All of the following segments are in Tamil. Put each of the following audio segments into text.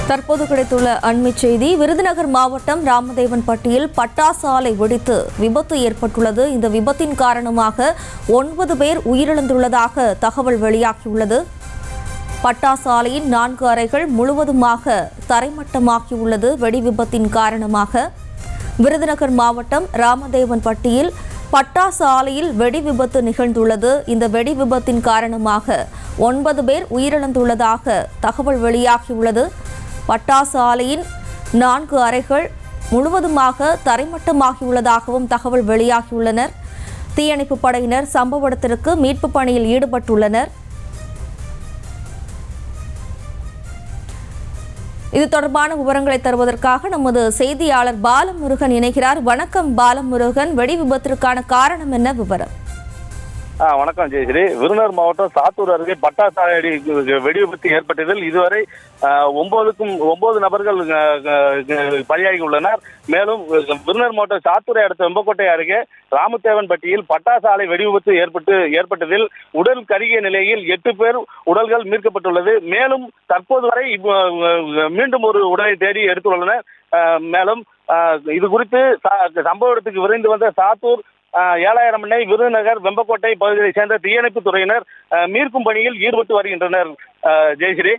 தற்போது கிடைத்துள்ள அண்மை செய்தி. விருதுநகர் மாவட்டம் ராமதேவன்பட்டியில் பட்டாசு ஆலை வெடித்து விபத்து ஏற்பட்டுள்ளது. இந்த விபத்தின் காரணமாக 9 பேர் உயிரிழந்துள்ளதாக தகவல் வெளியாகியுள்ளது. பட்டாசு ஆலையின் 4 அறைகள் முழுவதுமாக தரைமட்டமாகியுள்ளது. வெடி விபத்தின் காரணமாக விருதுநகர் மாவட்டம் ராமதேவன்பட்டியில் பட்டாசு ஆலையில் வெடி விபத்து நிகழ்ந்துள்ளது. இந்த வெடி விபத்தின் காரணமாக 9 பேர் உயிரிழந்துள்ளதாக தகவல் வெளியாகியுள்ளது. பட்டாசு ஆலையின் 4 அறைகள் முழுவதுமாக தரைமட்டமாகியுள்ளதாகவும் தகவல் வெளியாகியுள்ளனர். தீயணைப்பு படையினர் சம்பவ இடத்திற்கு மீட்பு பணியில் ஈடுபட்டுள்ளனர். இது தொடர்பான விவரங்களை தருவதற்காக நமது செய்தியாளர் பாலமுருகன் இணைகிறார். வணக்கம் பாலமுருகன், வெடி விபத்திற்கான காரணம் என்ன, விவரம்? வணக்கம் ஜெயஸ்ரீ. விருதுநகர் மாவட்டம் சாத்தூர் அருகே பட்டாசு ஆலை வெடி விபத்து ஏற்பட்டதில் இதுவரை 9 நபர்கள் பலியாகி உள்ளனர். மேலும் விருதுநகர் மாவட்டம் சாத்தூரை அடுத்த வெம்பக்கோட்டை அருகே ராமதேவன்பட்டியில் பட்டாசு ஆலை வெடி விபத்து ஏற்பட்டதில் உடல் கருகிய நிலையில் 8 பேர் உடல்கள் மீட்கப்பட்டுள்ளது. மேலும் தற்போது வரை மீண்டும் ஒரு உடலை தேடி எடுத்துள்ளனர். மேலும் இது குறித்து சம்பவ இடத்துக்கு விரைந்து வந்த சாத்தூர் 7000 எண்ணெய் விருதுநகர் வெம்பக்கோட்டை பகுதியை சேர்ந்த தீயணைப்பு துறையினர் மீட்கும் பணியில் ஈடுபட்டு வருகின்றனர். ஜெயஸ்ரீ,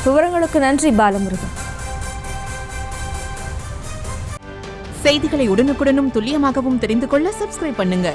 விவரங்களுக்கு நன்றி பாலமுருகன். செய்திகளை உடனுக்குடனும் துல்லியமாகவும் தெரிந்து கொள்ள சப்ஸ்கிரைப் பண்ணுங்க.